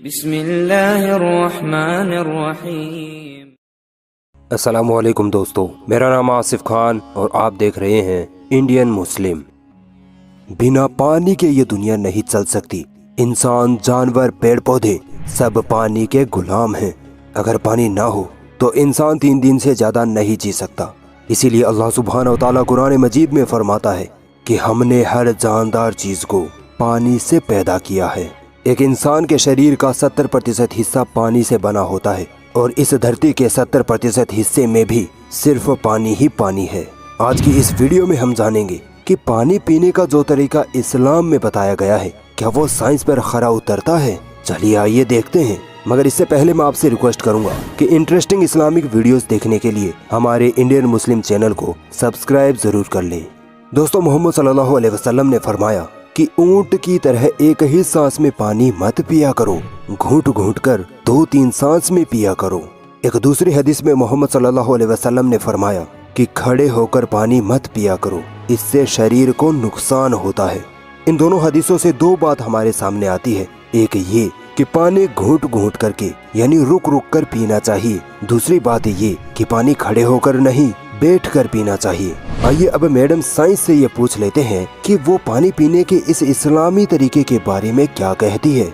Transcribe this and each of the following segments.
बिस्मिल्लाहिर्रहमानिर्रहीम। अस्सलामुअलैकुम दोस्तों, मेरा नाम आसिफ खान और आप देख रहे हैं इंडियन मुस्लिम। बिना पानी के ये दुनिया नहीं चल सकती। इंसान, जानवर, पेड़ पौधे सब पानी के गुलाम हैं। अगर पानी ना हो तो इंसान 3 दिन से ज़्यादा नहीं जी सकता। इसीलिए अल्लाह सुब्हानहू व तआला कुरान मजीद में फरमाता है कि हमने हर जानदार चीज़ को पानी से पैदा किया है। एक इंसान के शरीर का 70% हिस्सा पानी से बना होता है और इस धरती के 70% हिस्से में भी सिर्फ पानी ही पानी है। आज की इस वीडियो में हम जानेंगे कि पानी पीने का जो तरीका इस्लाम में बताया गया है, क्या वो साइंस पर खरा उतरता है? चलिए आइए देखते हैं। मगर इससे पहले मैं आपसे रिक्वेस्ट करूंगा कि इंटरेस्टिंग इस्लामिक वीडियोस देखने के लिए हमारे इंडियन मुस्लिम चैनल को सब्सक्राइब जरूर कर लें। दोस्तों, मोहम्मद सल्लल्लाहु अलैहि वसल्लम ने फरमाया कि ऊंट की तरह एक ही सांस में पानी मत पिया करो, घूंट घूंट कर 2-3 सांस में पिया करो। एक दूसरी हदीस में मोहम्मद सल्लल्लाहु अलैहि वसल्लम ने फरमाया कि खड़े होकर पानी मत पिया करो, इससे शरीर को नुकसान होता है। इन दोनों हदीसों से 2 बात हमारे सामने आती है। एक ये कि पानी घूंट घूंट करके यानी रुक रुक कर पीना चाहिए। दूसरी बात ये कि पानी खड़े होकर नहीं, बैठ कर पीना चाहिए। आइए अब मैडम साइंस से ये पूछ लेते हैं कि वो पानी पीने के इस इस्लामी तरीके के बारे में क्या कहती है।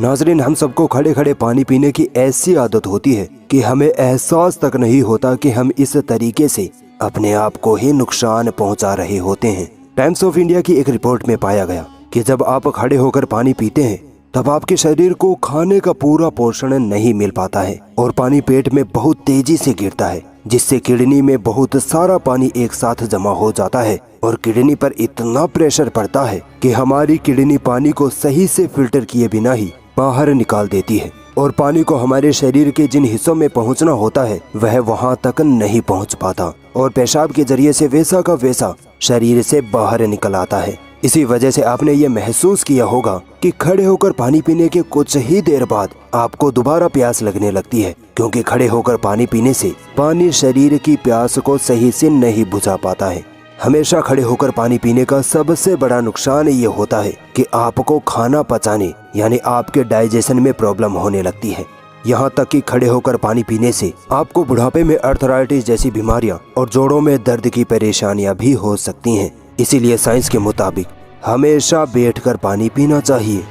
नाजरीन, हम सबको खड़े खड़े पानी पीने की ऐसी आदत होती है कि हमें एहसास तक नहीं होता कि हम इस तरीके से अपने आप को ही नुकसान पहुंचा रहे होते हैं। टाइम्स ऑफ इंडिया की एक रिपोर्ट में पाया गया कि जब आप खड़े होकर पानी पीते हैं तब आपके शरीर को खाने का पूरा पोषण नहीं मिल पाता है और पानी पेट में बहुत तेजी से गिरता है, जिससे किडनी में बहुत सारा पानी एक साथ जमा हो जाता है और किडनी पर इतना प्रेशर पड़ता है कि हमारी किडनी पानी को सही से फिल्टर किए बिना ही बाहर निकाल देती है और पानी को हमारे शरीर के जिन हिस्सों में पहुंचना होता है वह वहां तक नहीं पहुंच पाता और पेशाब के जरिए से वैसा का वैसा शरीर से बाहर निकल आता है। इसी वजह से आपने ये महसूस किया होगा कि खड़े होकर पानी पीने के कुछ ही देर बाद आपको दोबारा प्यास लगने लगती है, क्योंकि खड़े होकर पानी पीने से पानी शरीर की प्यास को सही से नहीं बुझा पाता है। हमेशा खड़े होकर पानी पीने का सबसे बड़ा नुकसान ये होता है कि आपको खाना पचाने यानी आपके डाइजेशन में प्रॉब्लम होने लगती है। यहाँ तक कि खड़े होकर पानी पीने से आपको बुढ़ापे में अर्थराइटिस जैसी बीमारियां और जोड़ों में दर्द की परेशानियां भी हो सकती हैं। इसीलिए साइंस के मुताबिक हमेशा बैठकर पानी पीना चाहिए।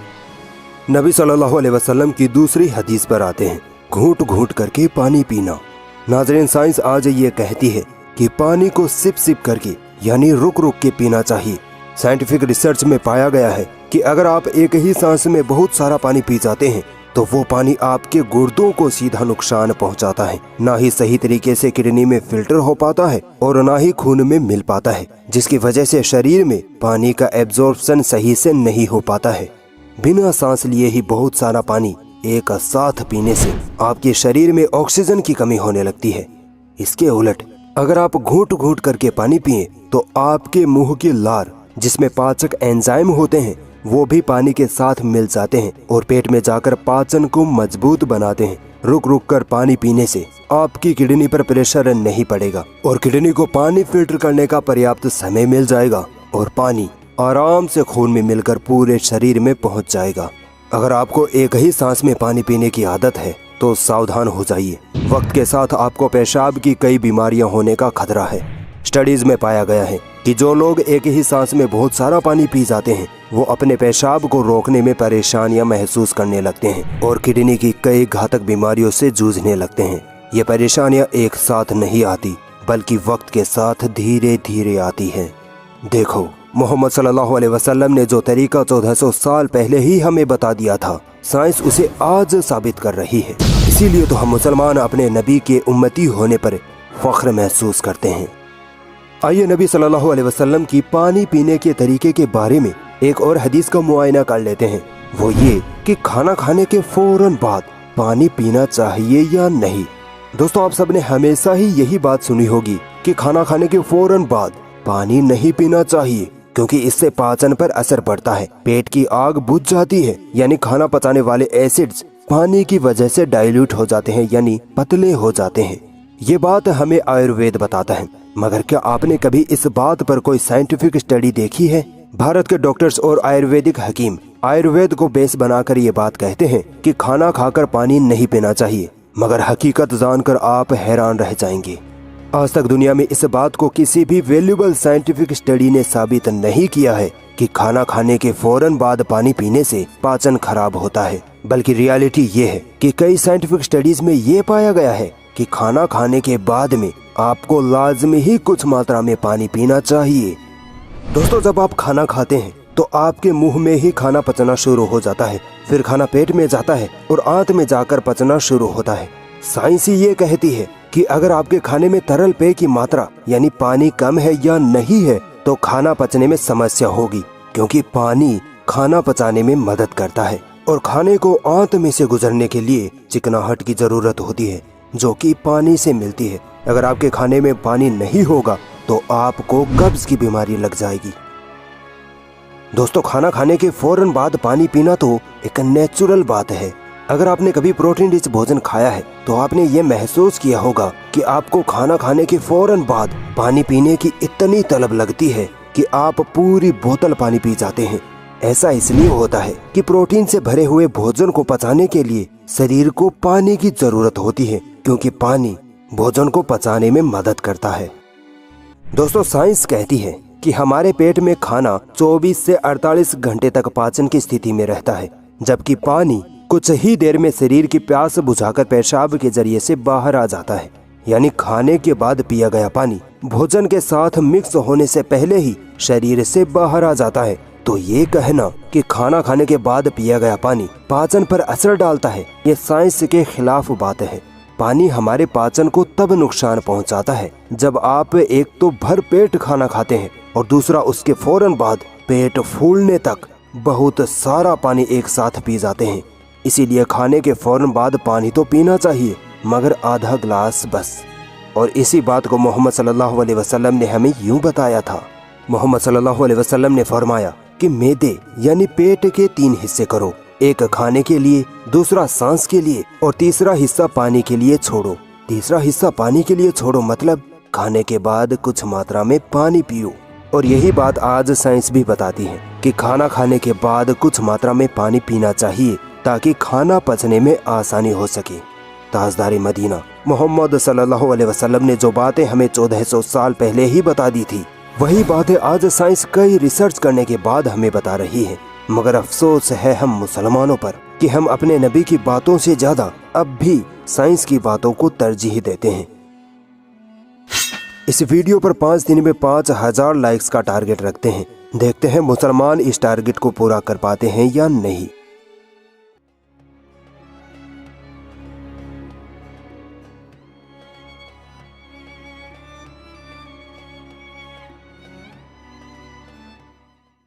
नबी सल्लल्लाहु अलैहि वसल्लम की दूसरी हदीस पर आते हैं, घूंट घूंट करके पानी पीना। नाज़रीन, साइंस आज ये कहती है कि पानी को सिप सिप करके यानी रुक रुक के पीना चाहिए। साइंटिफिक रिसर्च में पाया गया है कि अगर आप एक ही सांस में बहुत सारा पानी पी जाते हैं तो वो पानी आपके गुर्दों को सीधा नुकसान पहुंचाता है। ना ही सही तरीके से किडनी में फिल्टर हो पाता है और ना ही खून में मिल पाता है, जिसकी वजह से शरीर में पानी का एब्जॉर्प्शन सही से नहीं हो पाता है। बिना सांस लिए ही बहुत सारा पानी एक साथ पीने से आपके शरीर में ऑक्सीजन की कमी होने लगती है। इसके उलट अगर आप घूंट घूंट करके पानी पिए तो आपके मुंह की लार, जिसमें पाचक एंजाइम होते हैं, वो भी पानी के साथ मिल जाते हैं और पेट में जाकर पाचन को मजबूत बनाते हैं। रुक रुक कर पानी पीने से आपकी किडनी पर प्रेशर नहीं पड़ेगा और किडनी को पानी फिल्टर करने का पर्याप्त समय मिल जाएगा और पानी आराम से खून में मिलकर पूरे शरीर में पहुंच जाएगा। अगर आपको एक ही सांस में पानी पीने की आदत है तो सावधान हो जाइए। वक्त के साथ आपको पेशाब की कई बीमारियां होने का खतरा है। स्टडीज में पाया गया है कि जो लोग एक ही सांस में बहुत सारा पानी पी जाते हैं वो अपने पेशाब को रोकने में परेशानियां महसूस करने लगते हैं और किडनी की कई घातक बीमारियों से जूझने लगते हैं। ये परेशानियां एक साथ नहीं आती बल्कि वक्त के साथ धीरे धीरे आती हैं। देखो, मोहम्मद सल्लल्लाहु अलैहि वसल्लम ने जो तरीका 1400 साल पहले ही हमें बता दिया था, साइंस उसे आज साबित कर रही है। इसीलिए तो हम मुसलमान अपने नबी के उम्मती होने पर फख्र महसूस करते हैं। आइए नबी सल्लल्लाहु अलैहि वसल्लम की पानी पीने के तरीके के बारे में एक और हदीस का मुआयना कर लेते हैं। वो ये कि खाना खाने के फौरन बाद पानी पीना चाहिए या नहीं। दोस्तों, आप सबने हमेशा ही यही बात सुनी होगी कि खाना खाने के फौरन बाद पानी नहीं पीना चाहिए, क्योंकि इससे पाचन पर असर पड़ता है, पेट की आग बुझ जाती है, यानी खाना पचाने वाले एसिड्स पानी की वजह से डाइल्यूट हो जाते हैं यानी पतले हो जाते हैं। ये बात हमें आयुर्वेद बताता है। मगर क्या आपने कभी इस बात पर कोई साइंटिफिक स्टडी देखी है? भारत के डॉक्टर्स और आयुर्वेदिक हकीम आयुर्वेद को बेस बनाकर ये बात कहते हैं कि खाना खाकर पानी नहीं पीना चाहिए, मगर हकीकत जानकर आप हैरान रह जाएंगे। आज तक दुनिया में इस बात को किसी भी वैल्यूएबल साइंटिफिक स्टडी ने साबित नहीं किया है कि खाना खाने के फौरन बाद पानी पीने से पाचन खराब होता है, बल्कि रियलिटी ये है कि कई साइंटिफिक स्टडीज में ये पाया गया है कि खाना खाने के बाद में आपको लाजमी ही कुछ मात्रा में पानी पीना चाहिए। दोस्तों, जब आप खाना खाते हैं तो आपके मुंह में ही खाना पचना शुरू हो जाता है, फिर खाना पेट में जाता है और आंत में जाकर पचना शुरू होता है। साइंस ये कहती है कि अगर आपके खाने में तरल पेय की मात्रा यानी पानी कम है या नहीं है तो खाना पचने में समस्या होगी, क्योंकि पानी खाना पचाने में मदद करता है और खाने को आंत में से गुजरने के लिए चिकनाहट की जरूरत होती है, जो कि पानी से मिलती है। अगर आपके खाने में पानी नहीं होगा तो आपको कब्ज की बीमारी लग जाएगी। दोस्तों, खाना खाने के फौरन बाद पानी पीना तो एक नेचुरल बात है। अगर आपने कभी प्रोटीन रिच भोजन खाया है तो आपने ये महसूस किया होगा कि आपको खाना खाने के फौरन बाद पानी पीने की इतनी तलब लगती है कि आप पूरी बोतल पानी पी जाते हैं। ऐसा इसलिए होता है कि प्रोटीन से भरे हुए भोजन को पचाने के लिए शरीर को पानी की जरूरत होती है, क्योंकि पानी भोजन को पचाने में मदद करता है। दोस्तों, साइंस कहती है कि हमारे पेट में खाना 24 से 48 घंटे तक पाचन की स्थिति में रहता है, जबकि पानी कुछ ही देर में शरीर की प्यास बुझाकर पेशाब के जरिए से बाहर आ जाता है। यानी खाने के बाद पिया गया पानी भोजन के साथ मिक्स होने से पहले ही शरीर से बाहर आ जाता है। तो ये कहना कि खाना खाने के बाद पिया गया पानी पाचन पर असर डालता है, ये साइंस के खिलाफ बात है। पानी हमारे पाचन को तब नुकसान पहुंचाता है जब आप एक तो भर पेट खाना खाते हैं और दूसरा उसके फौरन बाद पेट फूलने तक बहुत सारा पानी एक साथ पी जाते हैं। इसीलिए खाने के फौरन बाद पानी तो पीना चाहिए, मगर आधा गिलास बस। और इसी बात को मोहम्मद सल्लल्लाहु अलैहि वसल्लम ने हमें यूं बताया था। मोहम्मद सल्लल्लाहु अलैहि वसल्लम ने फरमाया कि मैदे यानी पेट के 3 हिस्से करो, एक खाने के लिए, दूसरा सांस के लिए और तीसरा हिस्सा पानी के लिए छोड़ो। तीसरा हिस्सा पानी के लिए छोड़ो मतलब खाने के बाद कुछ मात्रा में पानी पियो। और यही बात आज साइंस भी बताती है कि खाना खाने के बाद कुछ मात्रा में पानी पीना चाहिए ताकि खाना पचने में आसानी हो सके। ताजदार मदीना मोहम्मद सल्लल्लाहु अलैहि वसल्लम ने जो बातें हमें 1400 साल पहले ही बता दी थी, वही बातें आज साइंस कई रिसर्च करने के बाद हमें बता रही है। मगर अफसोस है हम मुसलमानों पर कि हम अपने नबी की बातों से ज्यादा अब भी साइंस की बातों को तरजीह देते हैं। इस वीडियो पर 5 दिन में 5000 लाइक्स का टारगेट रखते हैं। देखते हैं मुसलमान इस टारगेट को पूरा कर पाते हैं या नहीं।